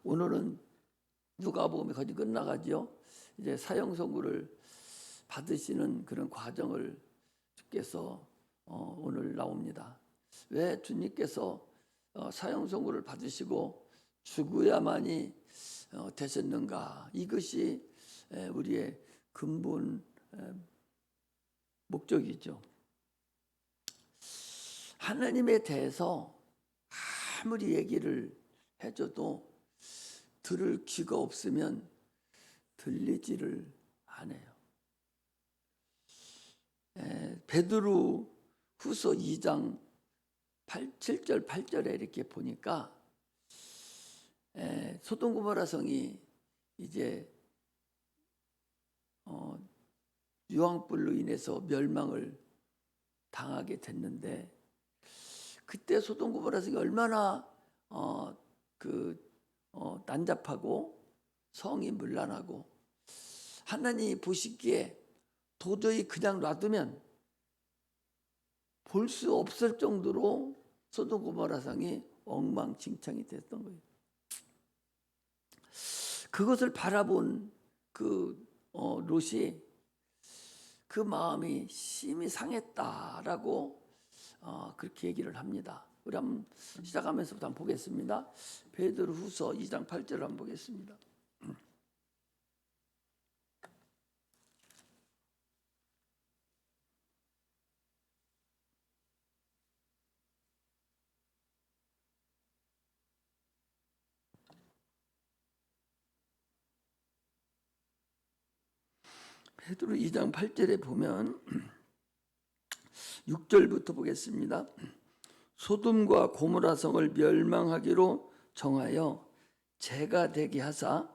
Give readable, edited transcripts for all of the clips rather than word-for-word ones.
오늘은 누가복음이 거의 끝나가죠. 이제 사형 선고를 받으시는 그런 과정을 주께서 오늘 나옵니다. 왜 주님께서 사형 선고를 받으시고 죽어야만이 되셨는가? 이것이 우리의 근본 목적이죠. 하나님에 대해서 아무리 얘기를 해줘도 들을 귀가 없으면 들리지를 않아요. 베드로 후서 2장 7절 8절에 이렇게 보니까 소돔 고모라 성이 이제 유황불로 인해서 멸망을 당하게 됐는데, 그때 소돔 고모라 성이 얼마나 난잡하고 성이 문란하고 하나님이 보시기에 도저히 그냥 놔두면 볼 수 없을 정도로 소돔 고모라 성이 엉망진창이 됐던 거예요. 그것을 바라본 롯이 그 마음이 심히 상했다라고 그렇게 얘기를 합니다. 우리 한번 시작하면서부터 한번 보겠습니다. 베드로 후서 2장 8절을 한번 보겠습니다. 베드로 2장 8절에 보면 6절부터 보겠습니다. 소돔과 고모라 성을 멸망하기로 정하여 재가 되게 하사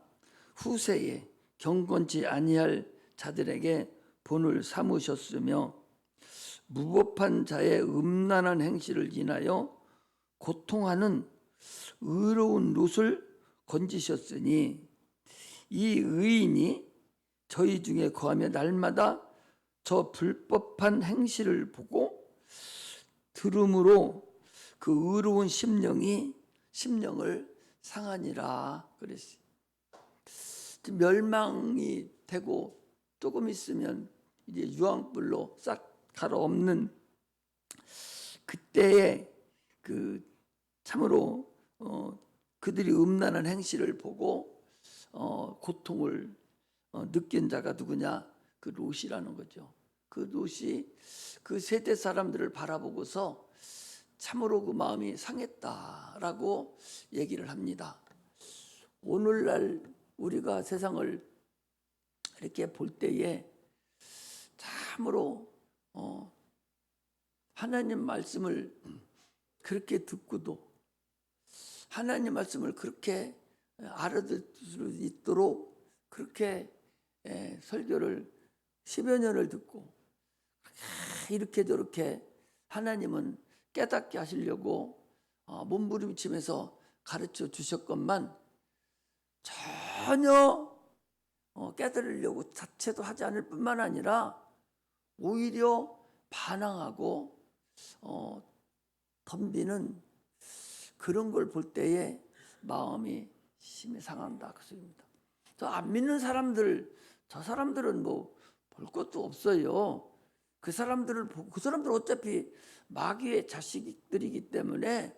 후세에 경건치 아니할 자들에게 본을 삼으셨으며 무법한 자의 음란한 행실을 인하여 고통하는 의로운 롯을 건지셨으니 이 의인이 저희 중에 거하며 날마다 저 불법한 행실을 보고 들음으로 그 의로운 심령을 상하니라 그랬어요. 멸망이 되고 조금 있으면 이제 유황불로 싹 갈아엎는 그때에 참으로 그들이 음란한 행실을 보고 고통을 느낀 자가 누구냐? 그 롯이라는 거죠. 그 롯이 그 세대 사람들을 바라보고서 참으로 그 마음이 상했다라고 얘기를 합니다. 오늘날 우리가 세상을 이렇게 볼 때에 참으로 하나님 말씀을 그렇게 듣고도 하나님 말씀을 그렇게 알아들 수 있도록 그렇게 설교를 10여 년을 듣고 이렇게 저렇게 하나님은 깨닫게 하시려고 몸부림치면서 가르쳐 주셨건만 전혀 깨달으려고 자체도 하지 않을 뿐만 아니라 오히려 반항하고 덤비는 그런 걸 볼 때에 마음이 심히 상한다 그 소리입니다. 저 안 믿는 사람들, 저 사람들은 뭐 볼 것도 없어요. 그 사람들은 어차피 마귀의 자식들이기 때문에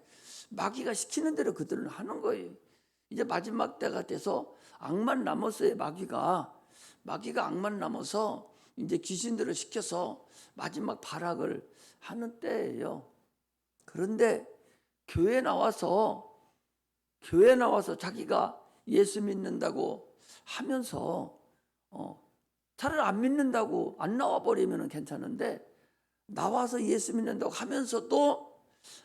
마귀가 시키는 대로 그들은 하는 거예요. 이제 마지막 때가 돼서 악만 남았어요. 마귀가 악만 남아서 이제 귀신들을 시켜서 마지막 발악을 하는 때예요. 그런데 교회 나와서 자기가 예수 믿는다고 하면서 차라리 안 믿는다고 안 나와버리면 괜찮은데 나와서 예수 믿는다고 하면서도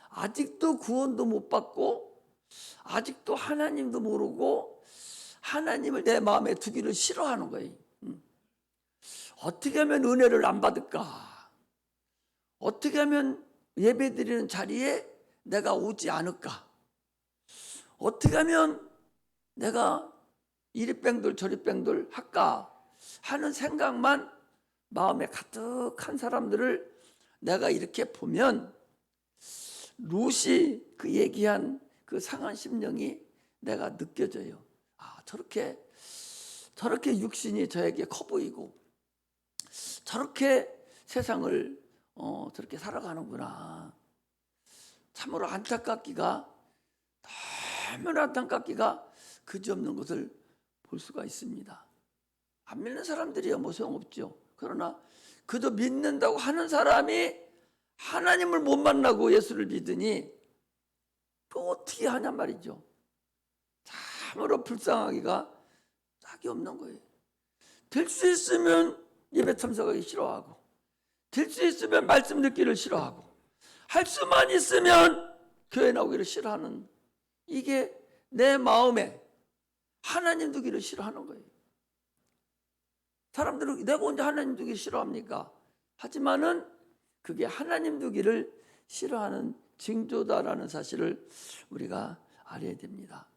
아직도 구원도 못 받고 아직도 하나님도 모르고 하나님을 내 마음에 두기를 싫어하는 거예요. 어떻게 하면 은혜를 안 받을까? 어떻게 하면 예배드리는 자리에 내가 오지 않을까? 어떻게 하면 내가 이리 뺑돌 저리 뺑돌 할까 하는 생각만 마음에 가득한 사람들을 내가 이렇게 보면 롯이 그 얘기한 그 상한 심령이 내가 느껴져요. 아, 저렇게 육신이 저에게 커 보이고 저렇게 세상을 저렇게 살아가는구나. 참으로 안타깝기가, 너무나 안타깝기가 그지없는 것을 볼 수가 있습니다. 안 믿는 사람들이야 뭐 소용없죠. 그러나 그저 믿는다고 하는 사람이 하나님을 못 만나고 예수를 믿으니 그 어떻게 하냔 말이죠. 참으로 불쌍하기가 짝이 없는 거예요. 될 수 있으면 예배 참석하기 싫어하고, 될 수 있으면 말씀 듣기를 싫어하고, 할 수만 있으면 교회 나오기를 싫어하는, 이게 내 마음에 하나님 두기를 싫어하는 거예요. 사람들은 내가 언제 하나님 두기 싫어합니까? 하지만은 그게 하나님 두기를 싫어하는 징조다라는 사실을 우리가 알아야 됩니다.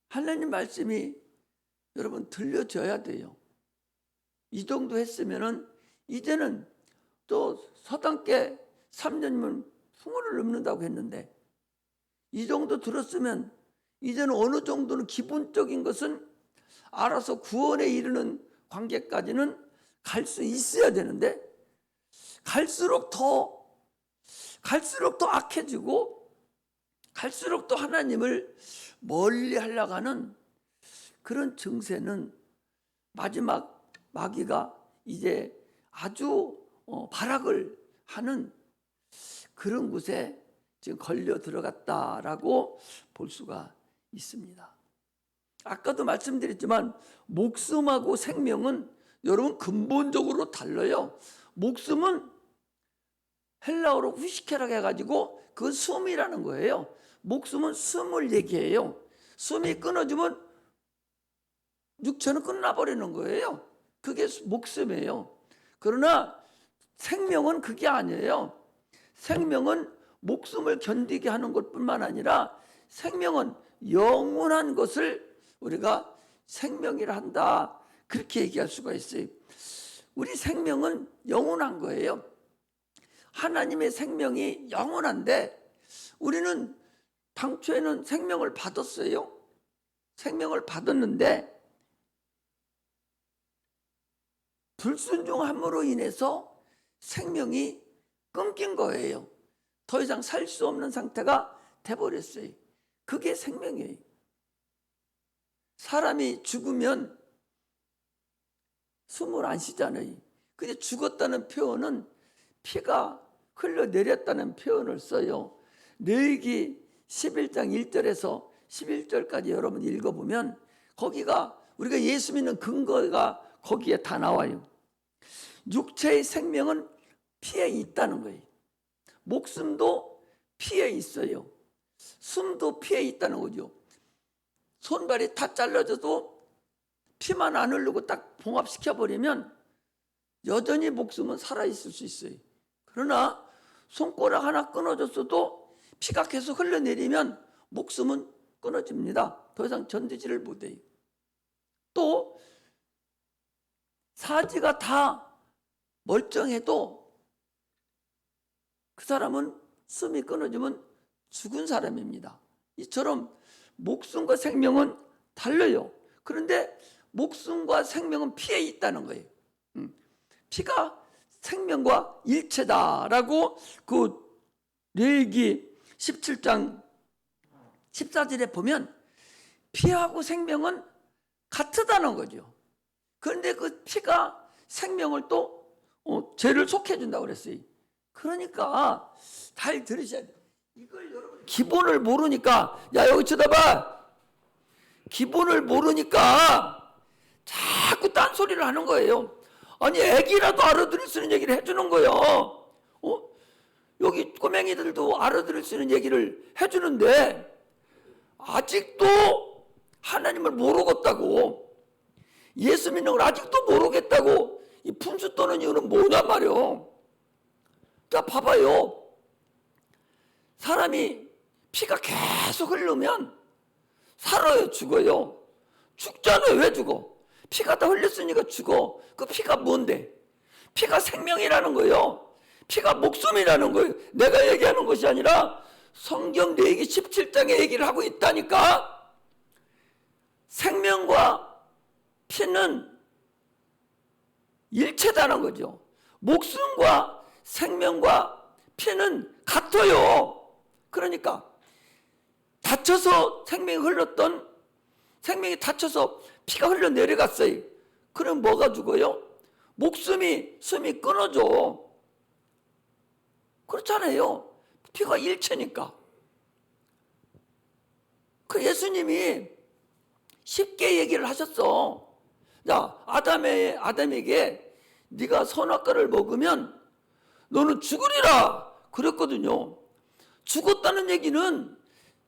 하나님 말씀이 여러분 들려줘야 돼요. 이 정도 했으면은 이제는 또 서당께 3년이면 풍어를 넘는다고 했는데, 이 정도 들었으면 이제는 어느 정도는 기본적인 것은 알아서 구원에 이르는 관계까지는 갈 수 있어야 되는데, 갈수록 더 악해지고 갈수록 더 하나님을 멀리 하려고 하는 그런 증세는 마지막 마귀가 이제 아주 발악을 하는 그런 곳에 지금 걸려 들어갔다라고 볼 수가 있습니다. 아까도 말씀드렸지만 목숨하고 생명은 여러분 근본적으로 달라요. 목숨은 헬라어로 후시케라고 해가지고 그건 숨이라는 거예요. 목숨은 숨을 얘기해요. 숨이 끊어지면 육체는 끝나버리는 거예요. 그게 목숨이에요. 그러나 생명은 그게 아니에요. 생명은 목숨을 견디게 하는 것뿐만 아니라 생명은 영원한 것을 우리가 생명이라 한다, 그렇게 얘기할 수가 있어요. 우리 생명은 영원한 거예요. 하나님의 생명이 영원한데 우리는 당초에는 생명을 받았어요. 생명을 받았는데 불순종함으로 인해서 생명이 끊긴 거예요. 더 이상 살 수 없는 상태가 돼버렸어요. 그게 생명이에요. 사람이 죽으면 숨을 안 쉬잖아요. 근데 죽었다는 표현은 피가 흘러내렸다는 표현을 써요. 레위기 11장 1절에서 11절까지 여러분 읽어보면 거기가 우리가 예수 믿는 근거가 거기에 다 나와요. 육체의 생명은 피에 있다는 거예요. 목숨도 피에 있어요. 숨도 피에 있다는 거죠. 손발이 다 잘라져도 피만 안 흐르고 딱 봉합시켜버리면 여전히 목숨은 살아있을 수 있어요. 그러나 손가락 하나 끊어졌어도 피가 계속 흘러내리면 목숨은 끊어집니다. 더 이상 견디지를 못해요. 또 사지가 다 멀쩡해도 그 사람은 숨이 끊어지면 죽은 사람입니다. 이처럼 목숨과 생명은 달라요. 그런데 목숨과 생명은 피에 있다는 거예요. 피가 생명과 일체다라고 그 레위기 17장 14절에 보면 피하고 생명은 같다는 거죠. 그런데 그 피가 생명을 또 죄를 속해준다고 그랬어요. 그러니까 잘 들으셔야 돼요. 이걸 여러분 기본을 모르니까, 야 여기 쳐다봐, 기본을 모르니까 자꾸 딴소리를 하는 거예요. 아니 애기라도 알아들을 수 있는 얘기를 해주는 거예요. 여기 꼬맹이들도 알아들을 수 있는 얘기를 해주는데 아직도 하나님을 모르겠다고, 예수 믿는 걸 아직도 모르겠다고 이 분수 떠는 이유는 뭐냐 말이요. 자 봐봐요. 사람이 피가 계속 흐르면 살아요, 죽어요? 죽잖아요. 왜 죽어? 피가 다 흘렸으니까 죽어. 그 피가 뭔데? 피가 생명이라는 거예요. 피가 목숨이라는 거예요. 내가 얘기하는 것이 아니라 성경 레위기 17장에 얘기를 하고 있다니까. 생명과 피는 일체다는 거죠. 목숨과 생명과 피는 같아요. 그러니까 다쳐서 생명이 다쳐서 피가 흘러 내려갔어요. 그럼 뭐가 죽어요? 숨이 끊어져. 그렇잖아요. 피가 일체니까. 그 예수님이 쉽게 얘기를 하셨어. 자, 아담에게 네가 선악과를 먹으면 너는 죽으리라 그랬거든요. 죽었다는 얘기는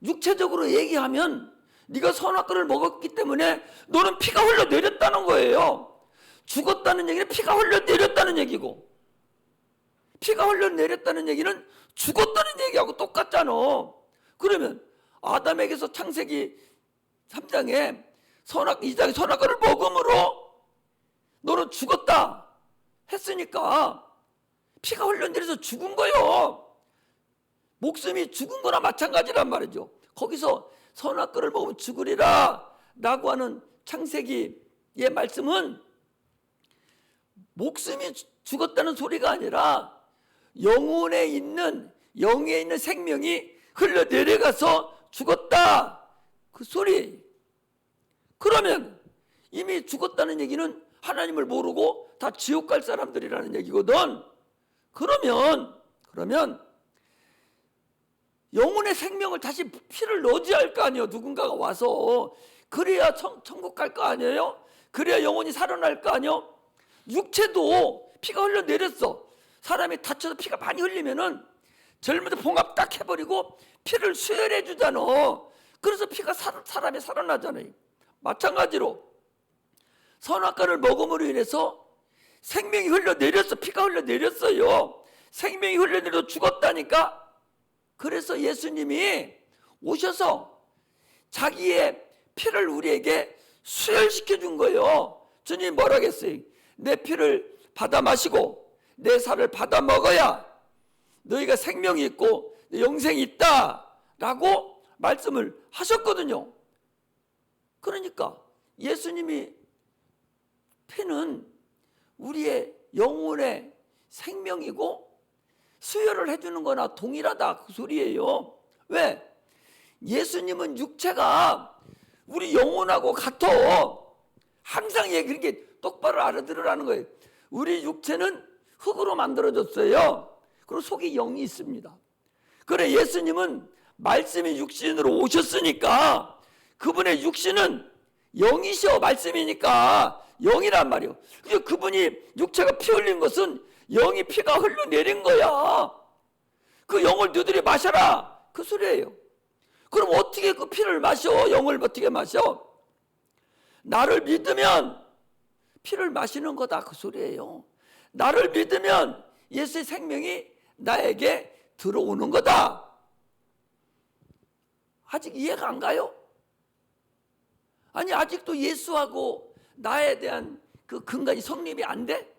육체적으로 얘기하면 네가 선악과를 먹었기 때문에 너는 피가 흘러내렸다는 거예요. 죽었다는 얘기는 피가 흘러내렸다는 얘기고, 피가 흘러내렸다는 얘기는 죽었다는 얘기하고 똑같잖아. 그러면 아담에게서 창세기 3장에 2장에 선악과를 먹음으로 너는 죽었다 했으니까 피가 흘러내려서 죽은 거예요. 목숨이 죽은 거나 마찬가지란 말이죠. 거기서 선악과를 먹으면 죽으리라 라고 하는 창세기의 말씀은 목숨이 죽었다는 소리가 아니라 영에 있는 생명이 흘러내려가서 죽었다 그 소리. 그러면 이미 죽었다는 얘기는 하나님을 모르고 다 지옥 갈 사람들이라는 얘기거든. 그러면 영혼의 생명을 다시 피를 넣어줘야 할 거 아니에요. 누군가가 와서. 그래야 천국 갈 거 아니에요. 그래야 영혼이 살아날 거 아니에요. 육체도 피가 흘러내렸어. 사람이 다쳐서 피가 많이 흘리면은 젊은 때 봉합 딱 해버리고 피를 수혈해 주잖아. 그래서 피가 사람이 살아나잖아요. 마찬가지로 선악과를 먹음으로 인해서 생명이 흘러내렸어. 피가 흘러내렸어요. 생명이 흘러내려서 죽었다니까. 그래서 예수님이 오셔서 자기의 피를 우리에게 수혈시켜 준 거예요. 주님이 뭐라고 했어요? 내 피를 받아 마시고 내 살을 받아 먹어야 너희가 생명이 있고 영생이 있다 라고 말씀을 하셨거든요. 그러니까 예수님이 피는 우리의 영혼의 생명이고 수혈을 해주는 거나 동일하다 그 소리예요. 왜? 예수님은 육체가 우리 영혼하고 같아. 항상 그렇게 똑바로 알아들으라는 거예요. 우리 육체는 흙으로 만들어졌어요. 그리고 속에 영이 있습니다. 그래, 예수님은 말씀이 육신으로 오셨으니까 그분의 육신은 영이셔. 말씀이니까 영이란 말이에요. 그분이 육체가 피 흘린 것은 영이 피가 흘러내린 거야. 그 영을 너희들이 마셔라 그 소리예요. 그럼 어떻게 그 피를 마셔? 영을 어떻게 마셔? 나를 믿으면 피를 마시는 거다 그 소리예요. 나를 믿으면 예수의 생명이 나에게 들어오는 거다. 아직 이해가 안 가요? 아니, 아직도 예수하고 나에 대한 그 근간이 성립이 안 돼?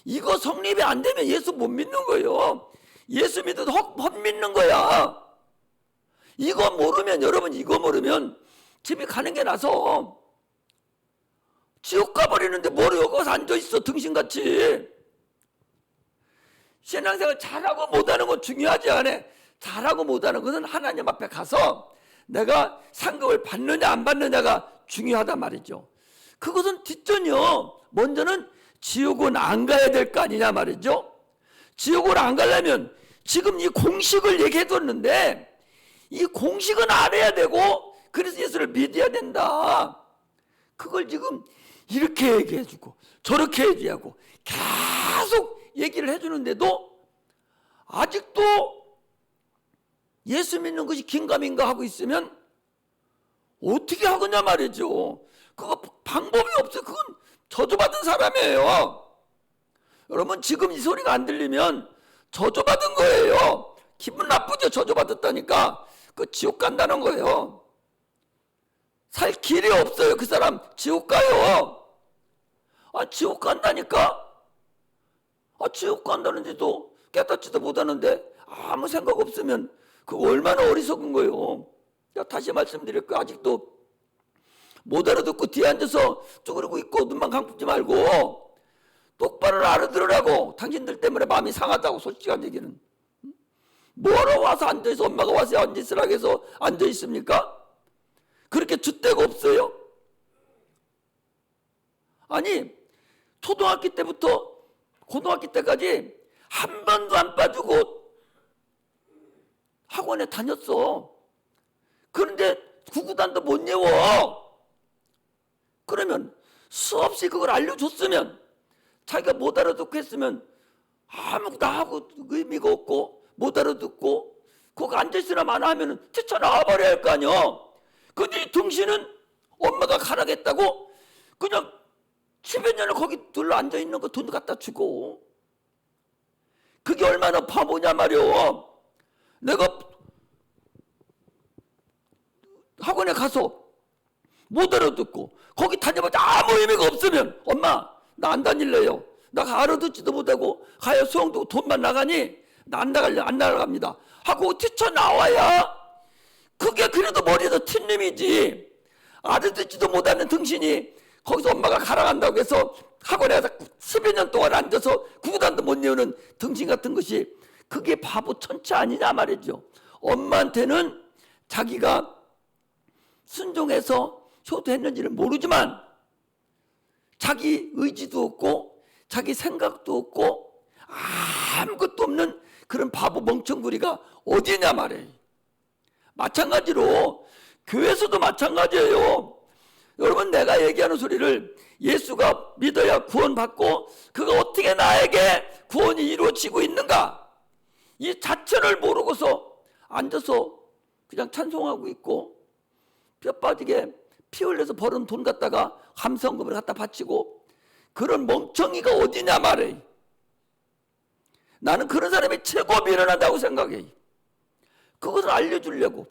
이거 성립이 안 되면 예수 못 믿는 거예요. 예수 믿어도 헛 믿는 거야. 이거 모르면, 여러분, 이거 모르면 집에 가는 게 나서 지옥 가버리는데 뭐로 여기 와서 앉아있어 등신같이. 신앙생활 잘하고 못하는 건 중요하지 않아. 잘하고 못하는 것은 하나님 앞에 가서 내가 상급을 받느냐 안 받느냐가 중요하단 말이죠. 그것은 뒷전이요. 먼저는 지옥은 안 가야 될 거 아니냐 말이죠. 지옥을 안 가려면 지금 이 공식을 얘기해뒀는데 이 공식은 알아야 되고 그래서 예수를 믿어야 된다. 그걸 지금 이렇게 얘기해주고 저렇게 얘기하고 계속 얘기를 해주는데도 아직도 예수 믿는 것이 긴가민가 하고 있으면 어떻게 하겠냐 말이죠. 그거 방법이 없어요. 그건 저주받은 사람이에요. 여러분, 지금 이 소리가 안 들리면 저주받은 거예요. 기분 나쁘죠. 저주받았다니까. 그 지옥 간다는 거예요. 살 길이 없어요. 그 사람 지옥 가요. 지옥 간다니까. 지옥 간다는데도 깨닫지도 못하는데 아무 생각 없으면 그거 얼마나 어리석은 거예요. 다시 말씀드릴게요. 아직도 못 알아듣고 뒤에 앉아서 쭈그리고 있고 눈만 감지 말고 똑바로 알아들으라고. 당신들 때문에 마음이 상하다고. 솔직한 얘기는. 뭐하러 와서 앉아있어? 엄마가 와서 앉아있으라고 해서 앉아있습니까? 그렇게 줏대가 없어요? 아니, 초등학교 때부터 고등학교 때까지 한 번도 안 빠지고 학원에 다녔어. 그런데 구구단도 못 외워. 그러면 수없이 그걸 알려줬으면, 자기가 못 알아듣고 했으면 아무것도 하고 의미가 없고, 못 알아듣고 거기 앉아있으나 마나 하면 뛰쳐나와버려야 할 거 아니야. 근데 이 등신은 엄마가 가라겠다고 그냥 10여 년을 거기 둘러 앉아있는 거 돈 갖다 주고. 그게 얼마나 바보냐 말이오. 내가 학원에 가서 못 알아듣고 거기 다녀봤자 아무 의미가 없으면, 엄마 나 안 다닐래요. 나 알아듣지도 못하고 가야 수영도 돈만 나가니 나 안 나갈래. 안 나갑니다 하고 뛰쳐나와야 그게 그래도 머리에서 튄 놈이지. 알아듣지도 못하는 등신이 거기서 엄마가 가라간다고 해서 학원에 가서 10여 년 동안 앉아서 구구단도 못 외우는 등신 같은 것이, 그게 바보 천치 아니냐 말이죠. 엄마한테는 자기가 순종해서 효도했는지를 모르지만 자기 의지도 없고 자기 생각도 없고 아무것도 없는 그런 바보 멍청구리가 어디냐 말이에요. 마찬가지로 교회에서도 마찬가지예요. 여러분, 내가 얘기하는 소리를 예수가 믿어야 구원받고 그가 어떻게 나에게 구원이 이루어지고 있는가, 이 자체를 모르고서 앉아서 그냥 찬송하고 있고, 뼈 빠지게 피 흘려서 벌은 돈 갖다가 감성금을 갖다 바치고, 그런 멍청이가 어디냐 말이에요. 나는 그런 사람이 최고 미련하다고 생각해. 그것을 알려주려고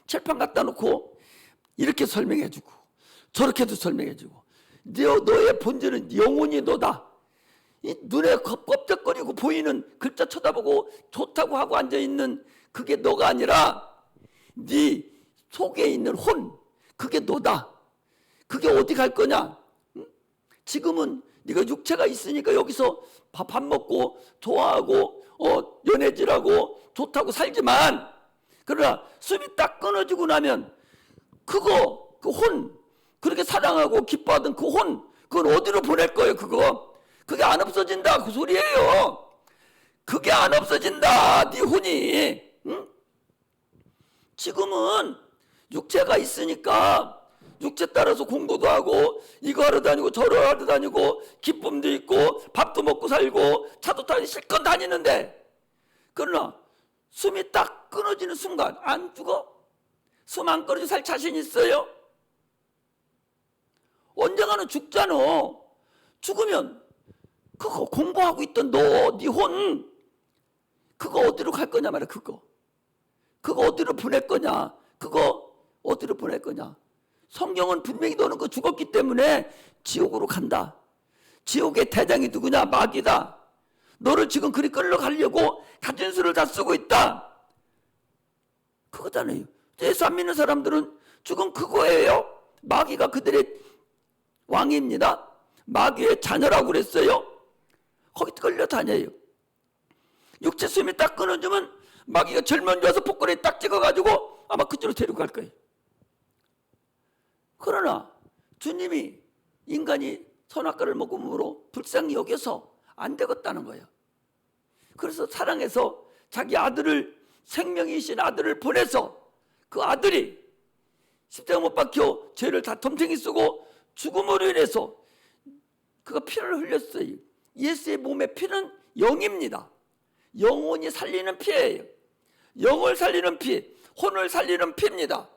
칠판 갖다 놓고 이렇게 설명해주고 저렇게도 설명해주고, 너의 본질은 영혼이 너다. 이 눈에 껍적거리고 보이는 글자 쳐다보고 좋다고 하고 앉아있는 그게 너가 아니라 네 속에 있는 혼, 그게 너다. 그게 어디 갈 거냐? 지금은 네가 육체가 있으니까 여기서 밥 먹고 좋아하고 연애질하고 좋다고 살지만, 그러나 숨이 딱 끊어지고 나면 그거, 그 혼, 그렇게 사랑하고 기뻐하던 그 혼, 그건 어디로 보낼 거예요? 그게 안 없어진다 그 소리예요. 그게 안 없어진다, 네 혼이. 응? 지금은 육체가 있으니까 육체 따라서 공부도 하고 이거 하러 다니고 저러 하러 다니고 기쁨도 있고 밥도 먹고 살고 차도 타니 실컷 다니는데, 그러나 숨이 딱 끊어지는 순간 안 죽어? 숨 안 끊어지고 살 자신 있어요? 언젠가는 죽잖아. 죽으면 그거 공부하고 있던 네 혼, 그거 어디로 갈 거냐 말이야. 그거 어디로 보낼 거냐. 그거 어디로 보낼 거냐. 성경은 분명히 너는 그 죽었기 때문에 지옥으로 간다. 지옥의 대장이 누구냐? 마귀다. 너를 지금 그리 끌려가려고 가진 수를 다 쓰고 있다. 그거잖아요. 예수 안 믿는 사람들은 지금 그거예요. 마귀가 그들의 왕입니다. 마귀의 자녀라고 그랬어요. 거기 끌려다녀요. 육체 숨이 딱 끊어지면 마귀가 절면지 와서 복근에 딱 찍어가지고 아마 그쪽으로 데리고 갈 거예요. 그러나 주님이 인간이 선악과를 먹음으로 불쌍히 여겨서 안 되겠다는 거예요. 그래서 사랑해서 자기 아들을, 생명이신 아들을 보내서 그 아들이 십자가 못 박혀 죄를 다 덤탱이 쓰고 죽음으로 인해서 그가 피를 흘렸어요. 예수의 몸의 피는 영입니다. 영혼이 살리는 피예요. 영을 살리는 피, 혼을 살리는 피입니다.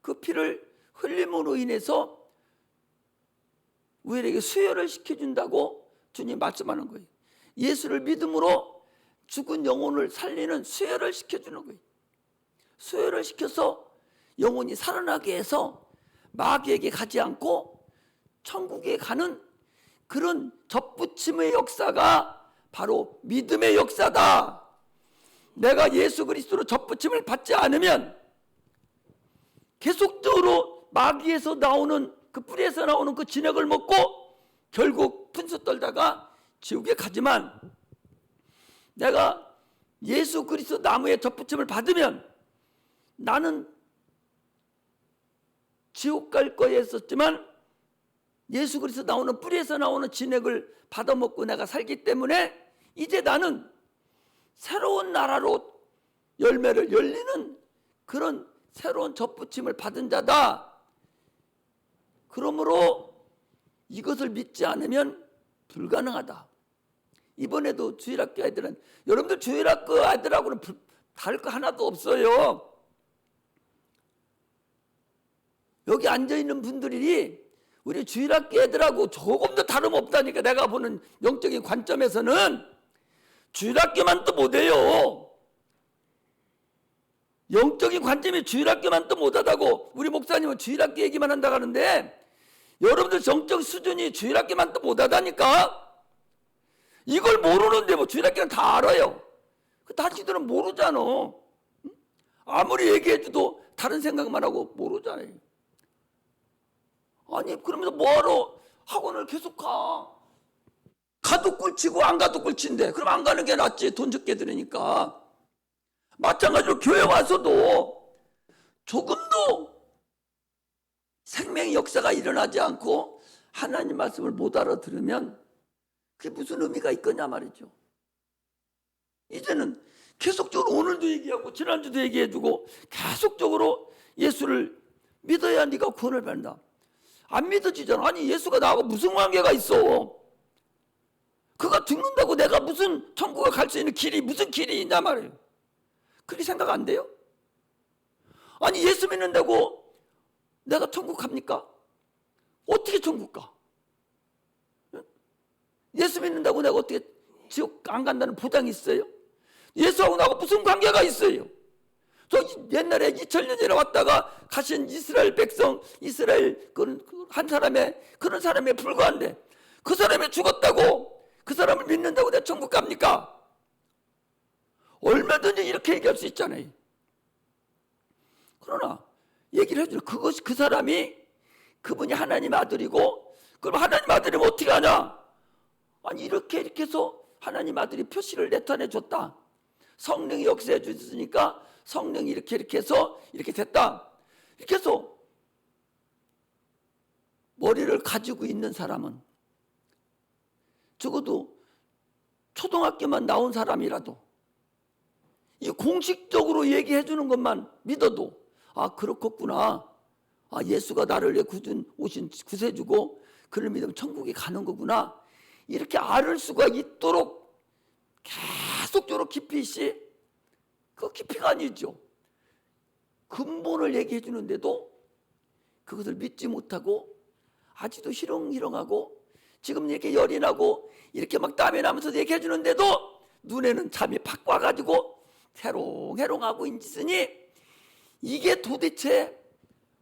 그 피를 흘림으로 인해서 우리에게 수혈을 시켜준다고 주님 말씀하는 거예요. 예수를 믿음으로 죽은 영혼을 살리는 수혈을 시켜주는 거예요. 수혈을 시켜서 영혼이 살아나게 해서 마귀에게 가지 않고 천국에 가는 그런 접붙임의 역사가 바로 믿음의 역사다. 내가 예수 그리스도로 접붙임을 받지 않으면 계속적으로 마귀에서 나오는 그 뿌리에서 나오는 그 진액을 먹고 결국 분수 떨다가 지옥에 가지만, 내가 예수 그리스도 나무에 접붙임을 받으면 나는 지옥 갈 거에 했었지만 예수 그리스도 나오는 뿌리에서 나오는 진액을 받아먹고 내가 살기 때문에 이제 나는 새로운 나라로 열매를 열리는 그런 새로운 접붙임을 받은 자다. 그러므로 이것을 믿지 않으면 불가능하다. 이번에도 주일학교 애들은, 여러분들 주일학교 애들하고는 다를 거 하나도 없어요. 여기 앉아있는 분들이 우리 주일학교 애들하고 조금도 다름없다니까. 내가 보는 영적인 관점에서는 주일학교만 또 못해요. 영적인 관점이 주일학교만 또 못하다고 우리 목사님은 주일학교 얘기만 한다고 하는데, 여러분들 정적 수준이 주일학교만 또 못하다니까. 이걸 모르는데 뭐 주일학교는 다 알아요. 다시들은 모르잖아. 아무리 얘기해줘도 다른 생각만 하고 모르잖아요. 아니 그러면서 뭐하러 학원을 계속 가? 가도 꿀치고 안 가도 꿀친데 그럼 안 가는 게 낫지. 돈 적게 들으니까. 마찬가지로 교회 와서도 조금도 생명의 역사가 일어나지 않고 하나님 말씀을 못 알아들으면 그게 무슨 의미가 있겠냐 말이죠. 이제는 계속적으로 오늘도 얘기하고 지난주도 얘기해주고 계속적으로 예수를 믿어야 네가 구원을 받는다. 안 믿어지잖아. 아니 예수가 나하고 무슨 관계가 있어? 그가 죽는다고 내가 무슨 천국에 갈 수 있는 길이 무슨 길이 있냐 말이에요. 그렇게 생각 안 돼요? 아니 예수 믿는다고 내가 천국 갑니까? 어떻게 천국 가? 예수 믿는다고 내가 어떻게 지옥 안 간다는 보장이 있어요? 예수하고 나하고 무슨 관계가 있어요? 저 옛날에 2000년 전에 왔다가 가신 이스라엘 백성, 이스라엘 한 사람의 그런 사람에 불과한데 그 사람이 죽었다고 그 사람을 믿는다고 내가 천국 갑니까? 얼마든지 이렇게 얘기할 수 있잖아요. 그러나 얘기를 해주는 그것이 그 사람이 그분이 하나님 아들이고, 그럼 하나님 아들이면 어떻게 하냐? 아니 이렇게 해서 하나님 아들이 표시를 나타내 줬다. 성령이 역사해 주셨으니까 성령이 이렇게 해서 이렇게 됐다. 이렇게 해서 머리를 가지고 있는 사람은 적어도 초등학교만 나온 사람이라도 이 공식적으로 얘기해 주는 것만 믿어도 아 그렇겠구나. 아 예수가 나를 위해 오신 구세주고 그를 믿으면 천국에 가는 거구나. 이렇게 알을 수가 있도록 계속적으로 깊이 있이 그 깊이가 아니죠. 근본을 얘기해 주는데도 그것을 믿지 못하고 아직도 희롱희롱하고 지금 이렇게 열이 나고 이렇게 막 땀이 나면서 얘기해 주는데도 눈에는 잠이 팍 와가지고 해롱해롱하고 있으니 이게 도대체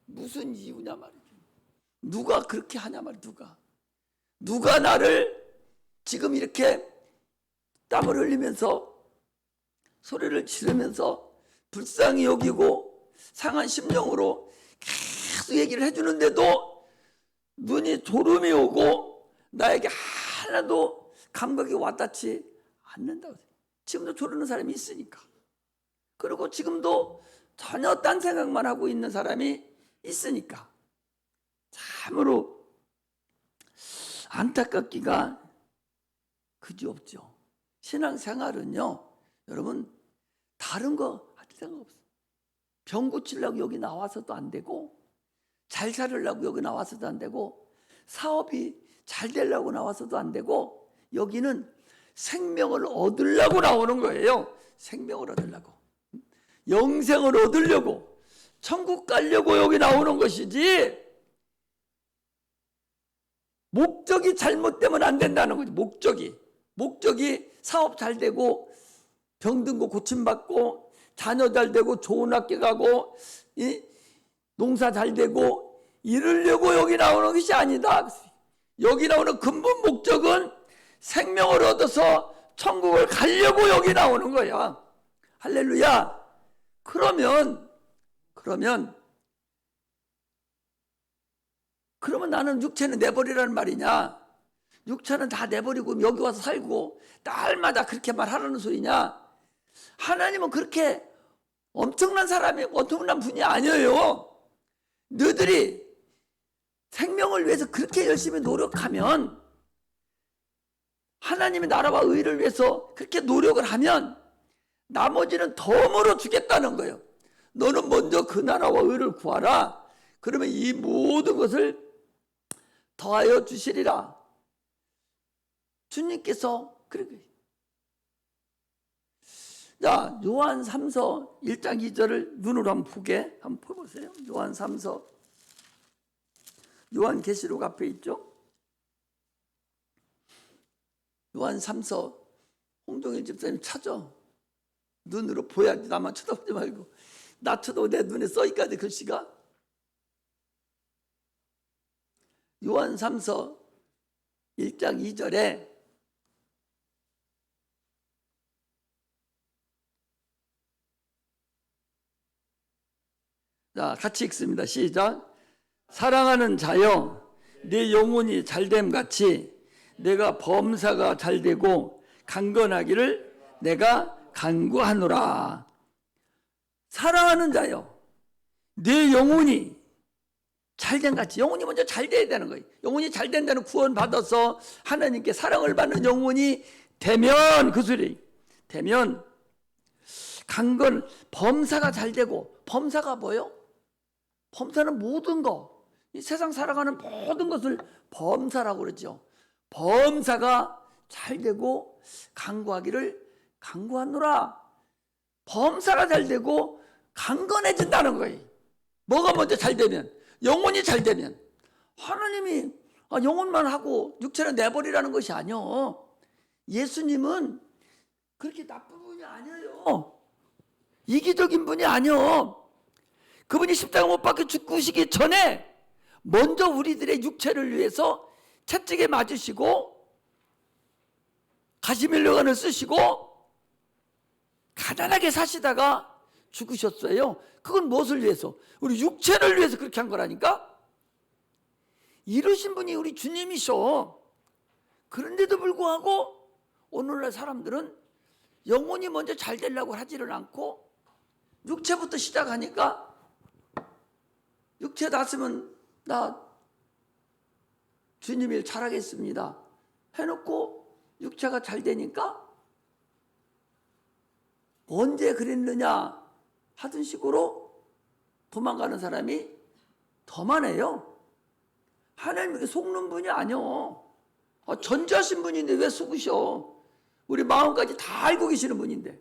무슨 이유냐 말이죠. 누가 그렇게 하냐 말이죠. 누가 나를 지금 이렇게 땀을 흘리면서 소리를 지르면서 불쌍히 여기고 상한 심령으로 계속 얘기를 해주는데도 눈이 졸음이 오고 나에게 하나도 감각이 와닿지 않는다고. 지금도 조르는 사람이 있으니까. 그리고 지금도 전혀 딴 생각만 하고 있는 사람이 있으니까. 참으로 안타깝기가 그지없죠. 신앙생활은요, 여러분 다른 거 할 생각 없어요. 병 고치려고 여기 나와서도 안 되고, 잘 살으려고 여기 나와서도 안 되고, 사업이 잘 되려고 나와서도 안 되고, 여기는 생명을 얻으려고 나오는 거예요. 생명을 얻으려고, 영생을 얻으려고, 천국 가려고 여기 나오는 것이지 목적이 잘못되면 안 된다는 거지. 목적이 사업 잘 되고 병든 거 고침받고 자녀 잘 되고 좋은 학교 가고 농사 잘 되고 이러려고 여기 나오는 것이 아니다. 여기 나오는 근본 목적은 생명을 얻어서 천국을 가려고 여기 나오는 거야. 할렐루야. 그러면 나는 육체는 내버리라는 말이냐? 육체는 다 내버리고 여기 와서 살고 날마다 그렇게 말하라는 소리냐? 하나님은 그렇게 엄청난 사람이 엄청난 분이 아니에요. 너희들이 생명을 위해서 그렇게 열심히 노력하면, 하나님의 나라와 의를 위해서 그렇게 노력을 하면 나머지는 덤으로 주겠다는 거예요. 너는 먼저 그 나라와 의를 구하라. 그러면 이 모든 것을 더하여 주시리라. 주님께서 그렇게. 자, 요한 3서 1장 2절을 눈으로 한번 보게 한번 보세요. 요한 3서, 요한 계시록 앞에 있죠. 요한 3서 홍종일 집사님 찾아. 눈으로 보야지. 나만 쳐다보지 말고. 나 쳐도 내 눈에 써있까지 글씨가. 요한 3서 1장 2절에 자, 같이 읽습니다. 시작. 사랑하는 자여, 내 영혼이 잘됨 같이 내가 범사가 잘되고 강건하기를 내가 간구하노라. 사랑하는 자여, 내 영혼이 잘된 같이. 영혼이 먼저 잘 돼야 되는 거예요. 영혼이 잘 된다는 구원 받아서 하나님께 사랑을 받는 영혼이 되면, 그 소리 되면 강건, 범사가 잘 되고. 범사가 뭐요? 범사는 모든 거, 이 세상 살아가는 모든 것을 범사라고 그러죠. 범사가 잘 되고 강구하기를 강구하노라. 범사가 잘 되고 강건해진다는 거예요. 뭐가 먼저 잘 되면? 영혼이 잘 되면. 하나님이 영혼만 하고 육체는 내버리라는 것이 아니요. 예수님은 그렇게 나쁜 분이 아니에요. 이기적인 분이 아니요. 그분이 십자가 못 박혀 죽으시기 전에 먼저 우리들의 육체를 위해서 채찍에 맞으시고 가시멜로간을 쓰시고 가난하게 사시다가 죽으셨어요. 그건 무엇을 위해서? 우리 육체를 위해서 그렇게 한 거라니까. 이러신 분이 우리 주님이셔. 그런데도 불구하고 오늘날 사람들은 영혼이 먼저 잘 되려고 하지를 않고 육체부터 시작하니까, 육체 났으면 나 주님 일 잘하겠습니다 해놓고 육체가 잘 되니까 언제 그랬느냐 하던 식으로 도망가는 사람이 더 많아요. 하나님께 속는 분이 아니요. 전지하신 분인데 왜 속으셔? 우리 마음까지 다 알고 계시는 분인데.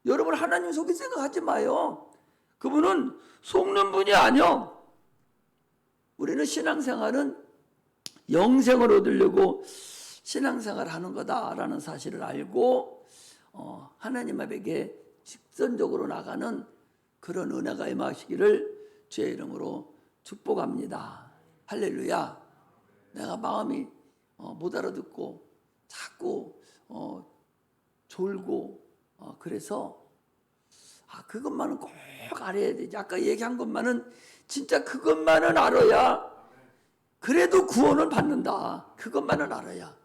여러분, 하나님 속일 생각하지 마요. 그분은 속는 분이 아니요. 우리는 신앙생활은 영생을 얻으려고 신앙생활을 하는 거다라는 사실을 알고 하나님 앞에게 직선적으로 나가는 그런 은혜가 임하시기를 주의 이름으로 축복합니다. 할렐루야. 내가 마음이 못 알아듣고 자꾸 졸고 그래서 그것만은 꼭 알아야 되지. 아까 얘기한 것만은 진짜 그것만은 알아야 그래도 구원을 받는다. 그것만은 알아야.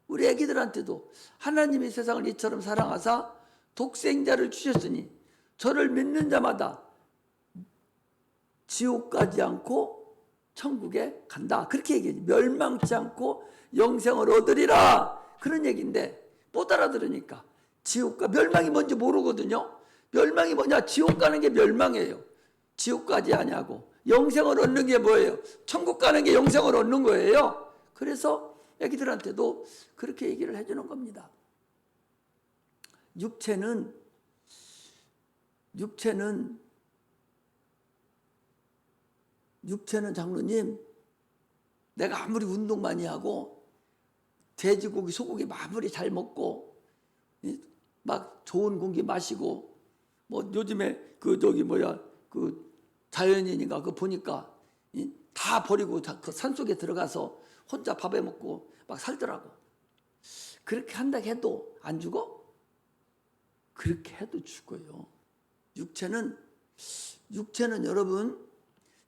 우리 애기들한테도 하나님이 세상을 이처럼 사랑하사 독생자를 주셨으니 저를 믿는 자마다 지옥 가지 않고 천국에 간다. 그렇게 얘기해요. 멸망치 않고 영생을 얻으리라. 그런 얘기인데 못 알아들으니까 지옥과 멸망이 뭔지 모르거든요. 멸망이 뭐냐? 지옥 가는 게 멸망이에요. 지옥 가지 아니하고 영생을 얻는 게 뭐예요? 천국 가는 게 영생을 얻는 거예요. 그래서 애기들한테도 그렇게 얘기를 해주는 겁니다. 육체는 장로님, 내가 아무리 운동 많이 하고 돼지고기, 소고기 아무리 잘 먹고 막 좋은 공기 마시고 뭐 요즘에 그 자연인인가 그거 보니까 다 버리고 그 산속에 들어가서 혼자 밥해 먹고 막 살더라고. 그렇게 한다 해도 안 죽어? 그렇게 해도 죽어요. 육체는 여러분,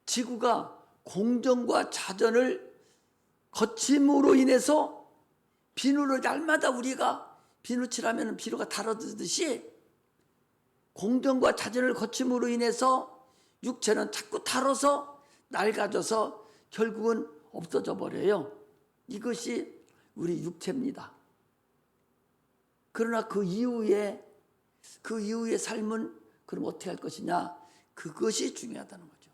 지구가 공정과 자전을 거침으로 인해서 비누를 날마다 우리가 비누칠하면 비누가 달아들듯이 공정과 자전을 거침으로 인해서 육체는 자꾸 달아서 낡아져서 결국은 없어져 버려요. 이것이 우리 육체입니다. 그러나 그 이후의 삶은 그럼 어떻게 할 것이냐? 그것이 중요하다는 거죠.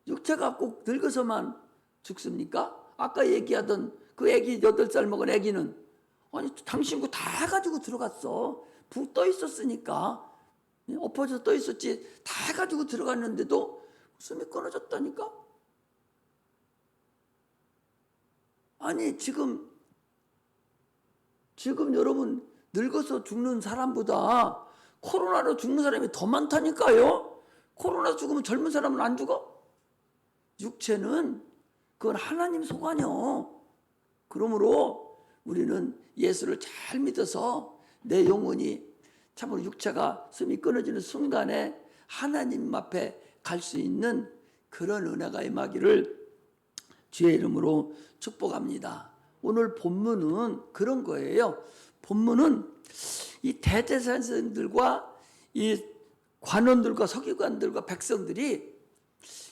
육체가 꼭 늙어서만 죽습니까? 아까 얘기하던 그 애기 8살 먹은 애기는 아니 당신 거 다 가지고 들어갔어. 붕 떠 있었으니까 엎어져 떠 있었지 다 가지고 들어갔는데도 숨이 끊어졌다니까? 아니 지금 여러분 늙어서 죽는 사람보다 코로나로 죽는 사람이 더 많다니까요. 코로나 죽으면 젊은 사람은 안 죽어? 육체는 그건 하나님 소관이요. 그러므로 우리는 예수를 잘 믿어서 내 영혼이 참으로 육체가 숨이 끊어지는 순간에 하나님 앞에 갈 수 있는 그런 은혜가 임하기를 주의 이름으로 축복합니다. 오늘 본문은 그런 거예요. 본문은 이 대제사장들과 이 관원들과 서기관들과 백성들이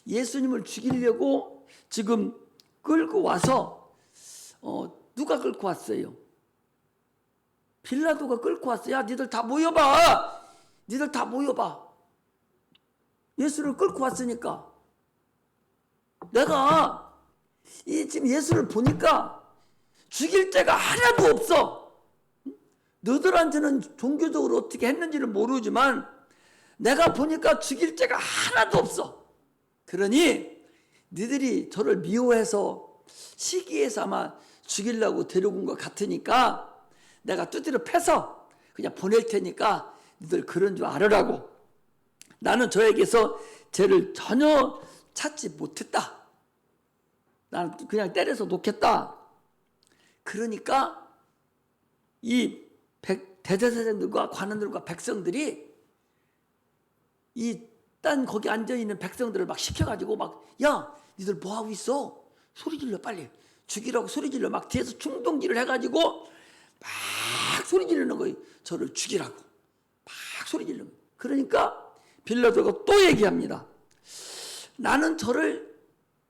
예수님을 죽이려고 지금 끌고 와서 누가 끌고 왔어요? 빌라도가 끌고 왔어요. 야, 니들 다 모여봐. 니들 다 모여봐. 예수를 끌고 왔으니까 내가 지금 예수를 보니까 죽일 죄가 하나도 없어. 너들한테는 종교적으로 어떻게 했는지는 모르지만 내가 보니까 죽일 죄가 하나도 없어. 그러니 너희들이 저를 미워해서 시기해서 아마 죽이려고 데려온 것 같으니까 내가 두드려 패서 그냥 보낼 테니까 너희들 그런 줄 알으라고. 나는 저에게서 죄를 전혀 찾지 못했다. 나는 그냥 때려서 놓겠다. 그러니까 이 대제사장들과 관원들과 백성들이 이 딴 거기 앉아있는 백성들을 막 시켜가지고 막 야 니들 뭐하고 있어? 소리 질러 빨리. 죽이라고 소리 질러. 막 뒤에서 충동질을 해가지고 막 소리 지르는 거예요. 저를 죽이라고 막 소리 지르는 거예요. 그러니까 빌라도가 또 얘기합니다. 나는 저를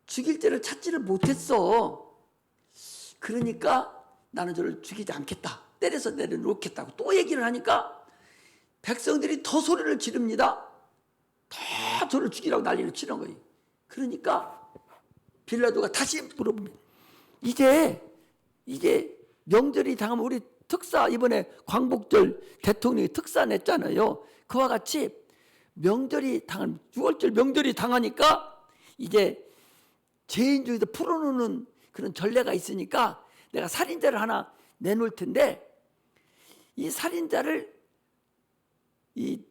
죽일 죄를 찾지를 못했어. 그러니까 나는 저를 죽이지 않겠다. 때려서 내려놓겠다고 또 얘기를 하니까 백성들이 더 소리를 지릅니다. 더 저를 죽이라고 난리를 치는 거예요. 그러니까 빌라도가 다시 물어봅니다. 이제 명절이 당하면 우리 특사 이번에 광복절 대통령이 특사 냈잖아요. 그와 같이 명절이 당한 6월절 명절이 당하니까 이제 죄인중에서 풀어놓는 그런 전례가 있으니까 내가 살인자를 하나 내놓을 텐데 이 살인자를 이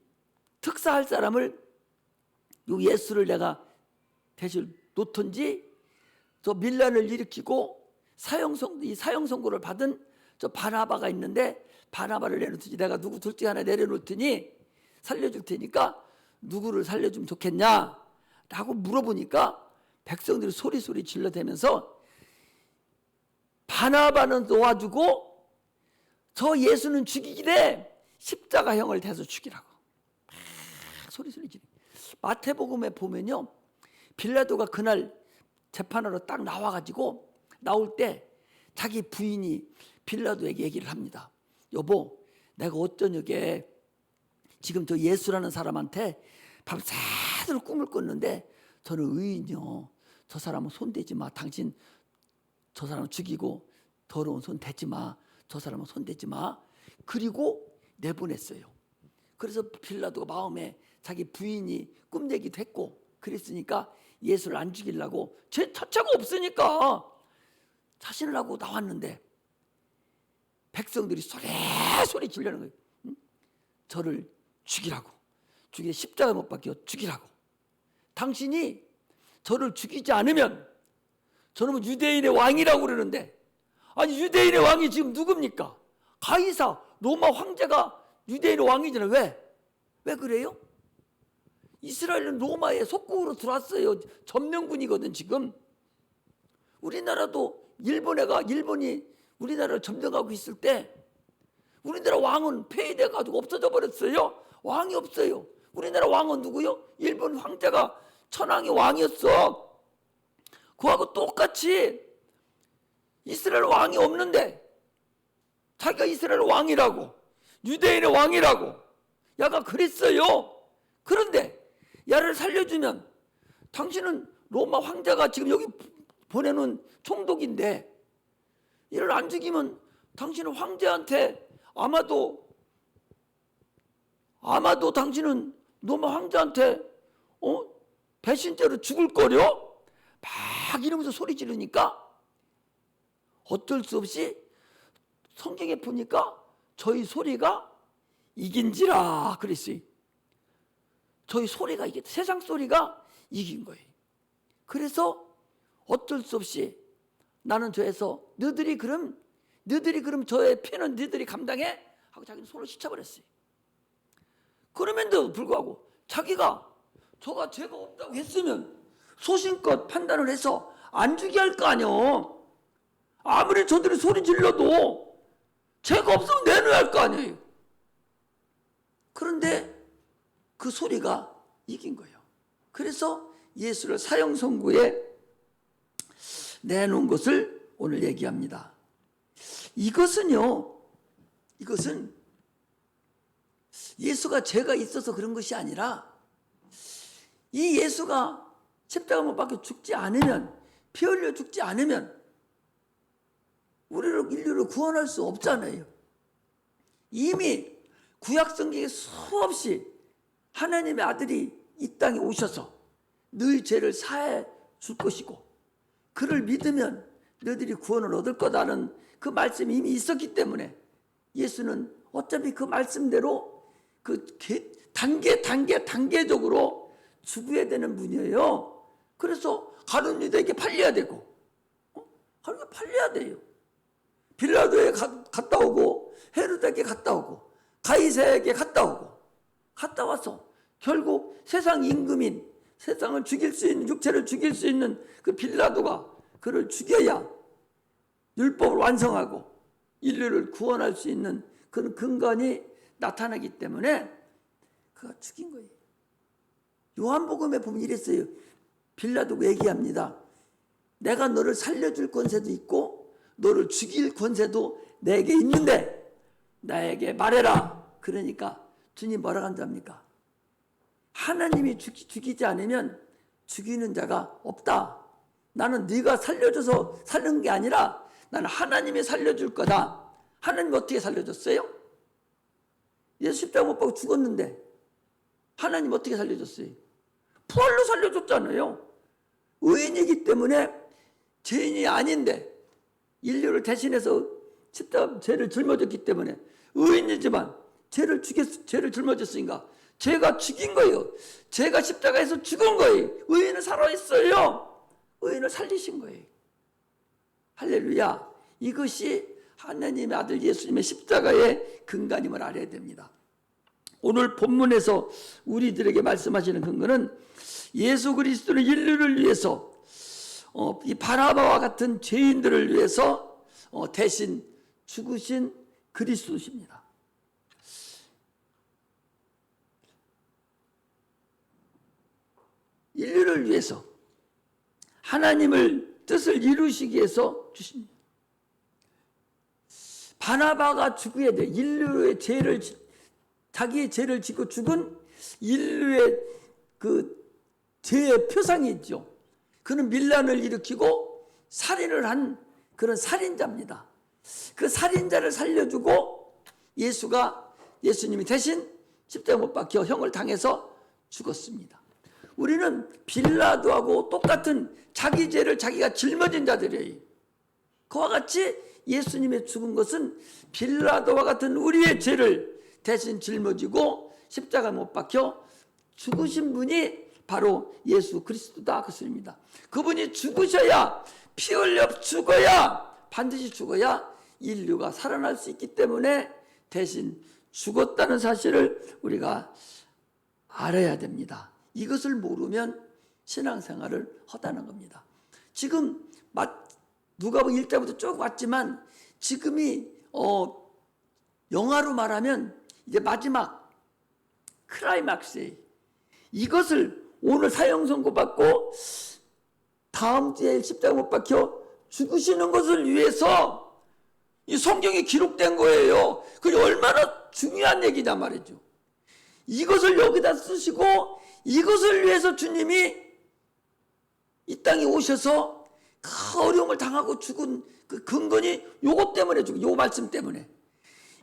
특사할 사람을 요 예수를 내가 대신 놓던지 저 밀란을 일으키고 이 사형 선고를 받은 저 바나바가 있는데 바나바를 내놓든지 내가 누구 둘 중에 하나 내려놓을 테니 살려줄 테니까 누구를 살려주면 좋겠냐 라고 물어보니까 백성들이 소리 질러대면서 바나바는 놓아주고 저 예수는 죽이기래 십자가형을 대서 죽이라고 소리 지르. 마태복음에 보면요 빌라도가 그날 재판하러 딱 나와가지고 나올 때 자기 부인이 빌라도에게 얘기를 합니다. 여보 내가 어쩌냐게 지금 저 예수라는 사람한테 밤새도록 꿈을 꿨는데 저는 의인이요 저 사람은 손대지 마. 당신 저 사람은 죽이고 더러운 손 대지 마. 저 사람은 손 대지 마. 그리고 내보냈어요. 그래서 빌라도가 마음에 자기 부인이 꿈 얘기도 했고 그랬으니까 예수를 안 죽이려고 죄 자체가 없으니까 자신을 하고 나왔는데 백성들이 소리 지르는 거예요. 응? 저를 죽이라고. 죽이게 십자가 못 박혀 죽이라고. 당신이 저를 죽이지 않으면 저는 유대인의 왕이라고 그러는데 아니 유대인의 왕이 지금 누굽니까? 가이사 로마 황제가 유대인의 왕이잖아요. 왜? 왜 그래요? 이스라엘은 로마의 속국으로 들어왔어요. 점령군이거든 지금. 우리나라도 일본이 우리나라를 점령하고 있을 때 우리나라 왕은 폐위돼 가지고 없어져 버렸어요. 왕이 없어요. 우리나라 왕은 누구요? 일본 황제가 천황의 왕이었어. 그하고 똑같이 이스라엘 왕이 없는데 자기가 이스라엘 왕이라고, 유대인의 왕이라고 야가 그랬어요. 그런데 야를 살려주면 당신은 로마 황제가 지금 여기 보내는 총독인데 이를 안 죽이면 당신은 황제한테 아마도 당신은 로마 황제한테 배신죄로 죽을 거려? 막 이러면서 소리 지르니까 어쩔 수 없이 성경에 보니까 저희 소리가 이긴지라 그랬어요. 저희 소리가 이겼다. 세상 소리가 이긴 거예요. 그래서 어쩔 수 없이 나는 저에서 너희들이 그럼 저의 피는 너희들이 감당해? 하고 자기는 손을 씻어버렸어요. 그럼에도 불구하고 자기가 저가 죄가 없다고 했으면 소신껏 판단을 해서 안 죽게 할 거 아니에요. 아무리 저들이 소리 질러도 죄가 없으면 내놓아야 할 거 아니에요. 그런데 그 소리가 이긴 거예요. 그래서 예수를 사형 선고에 내놓은 것을 오늘 얘기합니다. 이것은 예수가 죄가 있어서 그런 것이 아니라 이 예수가 십자가 못 박혀 죽지 않으면, 피 흘려 죽지 않으면 우리를 인류를 구원할 수 없잖아요. 이미 구약 성경에 수없이 하나님의 아들이 이 땅에 오셔서 너희 죄를 사해 줄 것이고 그를 믿으면 너희들이 구원을 얻을 거다는 그 말씀이 이미 있었기 때문에 예수는 어차피 그 말씀대로 그 단계적으로 죽어야 되는 분이에요. 그래서 가룟 유다에게 팔려야 되고 가룟 팔려야 돼요. 빌라도에 갔다 오고 헤로데에게 갔다 오고 가이사에게 갔다 오고 갔다 와서 결국 세상 임금인 세상을 죽일 수 있는, 육체를 죽일 수 있는 그 빌라도가 그를 죽여야 율법을 완성하고 인류를 구원할 수 있는 그런 근간이 나타나기 때문에 그가 죽인 거예요. 요한복음에 보면 이랬어요. 빌라도가 얘기합니다. 내가 너를 살려줄 권세도 있고 너를 죽일 권세도 내게 있는데 나에게 말해라. 그러니까 주님 뭐라고 한답니까? 하나님이 죽이지 않으면 죽이는 자가 없다. 나는 네가 살려줘서 살린 게 아니라 나는 하나님이 살려줄 거다. 하나님 어떻게 살려줬어요? 예수 십자가 못 박고 죽었는데 하나님 어떻게 살려줬어요? 부활로 살려줬잖아요. 의인이기 때문에 죄인이 아닌데 인류를 대신해서 십자가 죄를 짊어졌기 때문에 의인이지만 죄를 짊어졌으니까 죄가 죽인 거예요. 죄가 십자가에서 죽은 거예요. 의인은 살아있어요. 의인을 살리신 거예요. 할렐루야. 이것이 하나님의 아들 예수님의 십자가의 근간임을 알아야 됩니다. 오늘 본문에서 우리들에게 말씀하시는 근거는 예수 그리스도는 인류를 위해서 이 바나바와 같은 죄인들을 위해서 대신 죽으신 그리스도십니다. 인류를 위해서 하나님을 뜻을 이루시기 위해서 주십니다. 바나바가 죽어야 돼. 인류의 죄를, 자기의 죄를 짓고 죽은 인류의 그 죄의 표상이 있죠. 그는 밀란을 일으키고 살인을 한 그런 살인자입니다. 그 살인자를 살려주고 예수님이 대신 십자가 못 박혀 형을 당해서 죽었습니다. 우리는 빌라도하고 똑같은 자기 죄를 자기가 짊어진 자들이에요. 그와 같이 예수님의 죽은 것은 빌라도와 같은 우리의 죄를 대신 짊어지고 십자가 못 박혀 죽으신 분이 바로 예수 그리스도다 그 소리입니다. 그분이 죽으셔야, 피 흘려 죽어야, 반드시 죽어야 인류가 살아날 수 있기 때문에 대신 죽었다는 사실을 우리가 알아야 됩니다. 이것을 모르면 신앙생활을 하다는 겁니다. 지금 누가복음 1장부터 쭉 왔지만 지금이 영화로 말하면 이제 마지막 클라이막스에 이것을 오늘 사형 선고받고 다음 주에 십자가 못 박혀 죽으시는 것을 위해서 이 성경에 기록된 거예요. 그게 얼마나 중요한 얘기냐 말이죠. 이것을 여기다 쓰시고 이것을 위해서 주님이 이 땅에 오셔서 그 어려움을 당하고 죽은 그 근거니 요것 때문에 죽은 요 말씀 때문에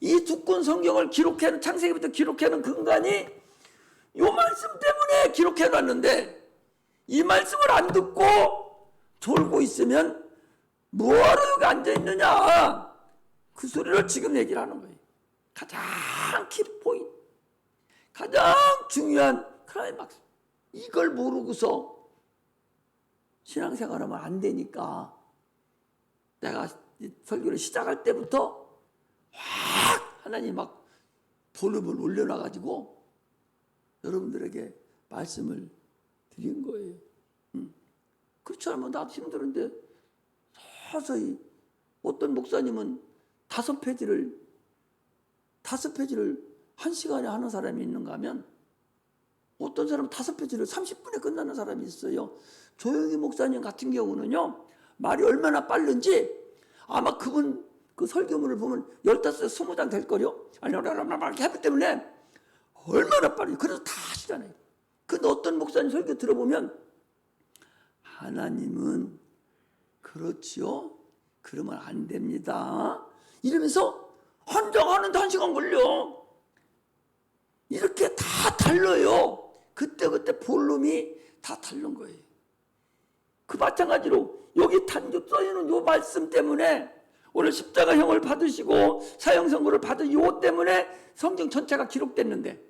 이 두꺼운 성경을 기록해놓은 창세기부터 기록해놓은 근간이 요 말씀 때문에 기록해놨는데 이 말씀을 안 듣고 졸고 있으면 뭐하러 여기 앉아있느냐 그 소리를 지금 얘기를 하는 거예요. 가장 키포인트 가장 중요한 클라이막스 이걸 모르고서 신앙생활하면 안 되니까 내가 설교를 시작할 때부터 확 하나님 막 볼륨을 올려놔가지고 여러분들에게 말씀을 드린 거예요. 그렇지 않으면 나도 힘들은데 서서히 어떤 목사님은 5페이지를 1시간에 하는 사람이 있는가 하면 어떤 사람은 5페이지를 30분에 끝나는 사람이 있어요. 조영희 목사님 같은 경우는요 말이 얼마나 빠른지 아마 그분 그 설교문을 보면 15, 20장 될 거요. 아니 이렇게 하기 때문에 얼마나 빠르지. 그래서 다 하시잖아요. 근데 어떤 목사님 설교 들어보면 하나님은 그렇지요. 그러면 안 됩니다. 이러면서 한 장 하는데 1시간 걸려. 이렇게 다 달라요. 그때 볼륨이 다 다른 거예요. 그 마찬가지로 여기 탄죽 써있는 요 말씀 때문에 오늘 십자가형을 받으시고 사형 선고를 받은 요 때문에 성경 전체가 기록됐는데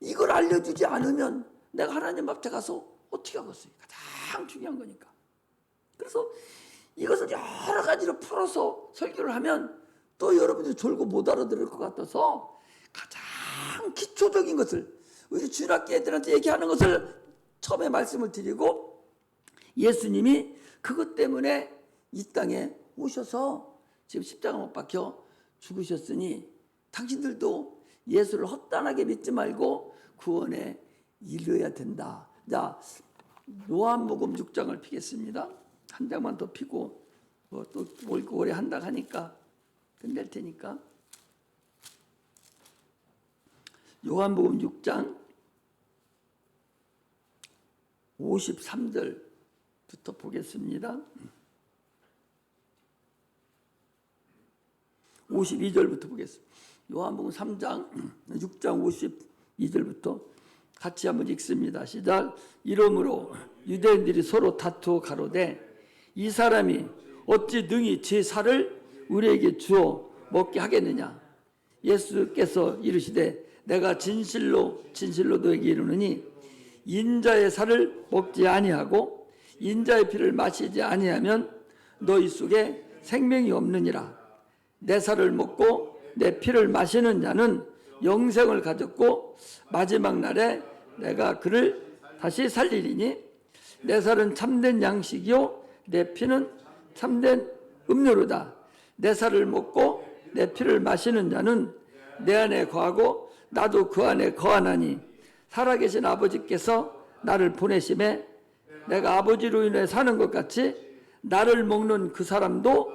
이걸 알려주지 않으면 내가 하나님 앞에 가서 어떻게 하겠어요? 가장 중요한 거니까. 그래서 이것을 여러 가지로 풀어서 설교를 하면 또 여러분들이 졸고 못 알아들을 것 같아서 가장 기초적인 것을 우리 주일학교 애들한테 얘기하는 것을 처음에 말씀을 드리고 예수님이 그것 때문에 이 땅에 오셔서 지금 십자가 못 박혀 죽으셨으니 당신들도 예수를 헛단하게 믿지 말고 구원에 이르러야 된다. 자, 요한복음 6장을 피겠습니다. 한 장만 더 피고 또 오래 한다 하니까 끝낼 테니까. 요한복음 6장 53절부터 보겠습니다. 52절부터 보겠습니다. 요한복음 3장 6장 52절부터 같이 한번 읽습니다. 시작. 이러므로 유대인들이 서로 다투어 가로되 이 사람이 어찌 능히 제 살을 우리에게 주어 먹게 하겠느냐. 예수께서 이르시되 내가 진실로 너에게 이르노니 인자의 살을 먹지 아니하고 인자의 피를 마시지 아니하면 너희 속에 생명이 없느니라. 내 살을 먹고 내 피를 마시는 자는 영생을 가졌고 마지막 날에 내가 그를 다시 살리리니 내 살은 참된 양식이요 내 피는 참된 음료로다. 내 살을 먹고 내 피를 마시는 자는 내 안에 거하고 나도 그 안에 거하나니 살아계신 아버지께서 나를 보내심에 내가 아버지로 인해 사는 것 같이 나를 먹는 그 사람도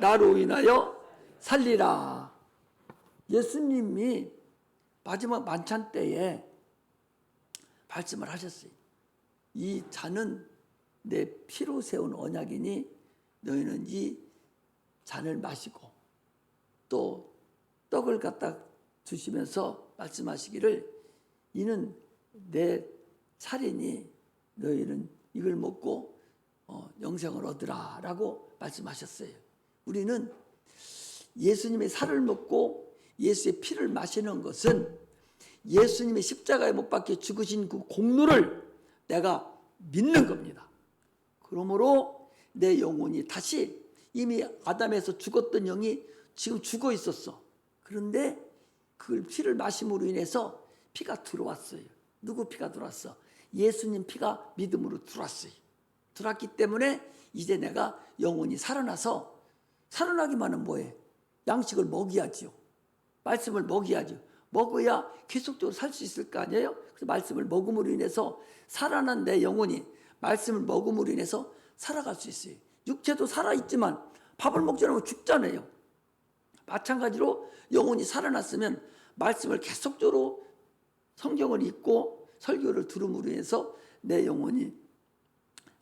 나로 인하여 살리라. 예수님이 마지막 만찬 때에 말씀을 하셨어요. 이 잔은 내 피로 세운 언약이니 너희는 이 잔을 마시고 또 떡을 갖다 주시면서 말씀하시기를 이는 내 살이니 너희는 이걸 먹고 영생을 얻으라 라고 말씀하셨어요. 우리는 예수님의 살을 먹고 예수의 피를 마시는 것은 예수님의 십자가에 못 박혀 죽으신 그 공로를 내가 믿는 겁니다. 그러므로 내 영혼이 다시 이미 아담에서 죽었던 영이 지금 죽어 있었어. 그런데 그 피를 마심으로 인해서 피가 들어왔어요. 누구 피가 들어왔어? 예수님 피가 믿음으로 들어왔어요. 들어왔기 때문에 이제 내가 영혼이 살아나서, 살아나기만 하면 뭐해? 양식을 먹여야죠. 말씀을 먹여야죠. 먹어야 계속적으로 살 수 있을 거 아니에요? 그래서 말씀을 먹음으로 인해서 살아난 내 영혼이 말씀을 먹음으로 인해서 살아갈 수 있어요. 육체도 살아있지만 밥을 먹지 않으면 죽잖아요. 마찬가지로 영혼이 살아났으면 말씀을 계속적으로 성경을 읽고 설교를 들음으로 인해서 내 영혼이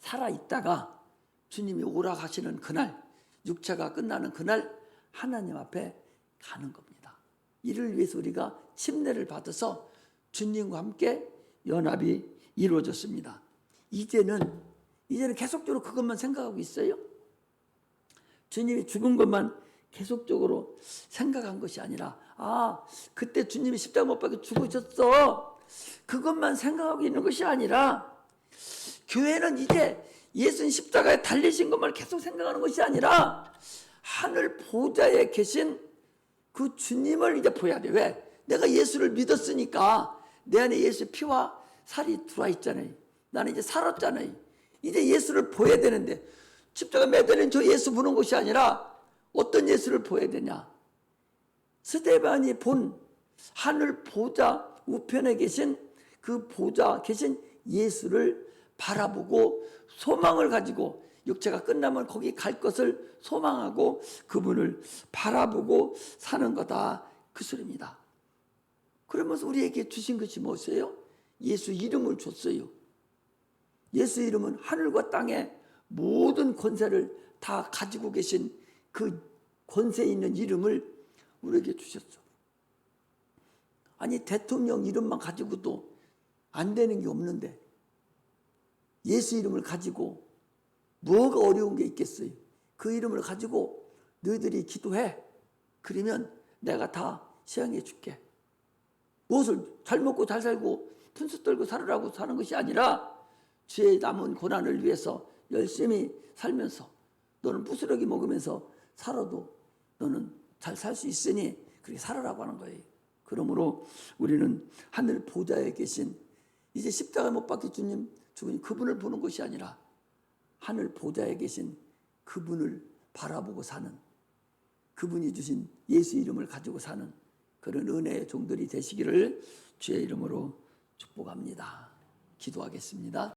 살아있다가 주님이 오라 하시는 그날, 육체가 끝나는 그날 하나님 앞에 가는 겁니다. 이를 위해서 우리가 침례를 받아서 주님과 함께 연합이 이루어졌습니다. 이제는 계속적으로 그것만 생각하고 있어요. 주님이 죽은 것만 계속적으로 생각한 것이 아니라, 그때 주님이 십자가 못 박혀 죽으셨어, 그것만 생각하고 있는 것이 아니라, 교회는 이제 예수님 십자가에 달리신 것만 계속 생각하는 것이 아니라 하늘 보좌에 계신 그 주님을 이제 보여야 돼. 왜? 내가 예수를 믿었으니까 내 안에 예수의 피와 살이 들어와 있잖아요. 나는 이제 살았잖아요. 이제 예수를 보여야 되는데, 십자가 매달린 저 예수 보는 것이 아니라 어떤 예수를 보여야 되냐? 스데반이 본 하늘 보좌 우편에 계신 그 보좌 계신 예수를 바라보고 소망을 가지고, 육체가 끝나면 거기 갈 것을 소망하고 그분을 바라보고 사는 거다, 그 소리입니다. 그러면서 우리에게 주신 것이 무엇이에요? 예수 이름을 줬어요. 예수 이름은 하늘과 땅의 모든 권세를 다 가지고 계신 그 권세 있는 이름을 우리에게 주셨어. 아니, 대통령 이름만 가지고도 안 되는 게 없는데 예수 이름을 가지고 뭐가 어려운 게 있겠어요? 그 이름을 가지고 너희들이 기도해. 그러면 내가 다 시행해 줄게. 무엇을 잘 먹고 잘 살고 푼수 떨고 살으라고 사는 것이 아니라 주의 남은 고난을 위해서 열심히 살면서 너는 부스러기 먹으면서 살아도 너는 잘 살 수 있으니 그렇게 살아라고 하는 거예요. 그러므로 우리는 하늘 보좌에 계신, 이제 십자가 못 박혀 주님 죽으니 그분을 보는 것이 아니라 하늘 보좌에 계신 그분을 바라보고 사는, 그분이 주신 예수 이름을 가지고 사는 그런 은혜의 종들이 되시기를 주의 이름으로 축복합니다. 기도하겠습니다.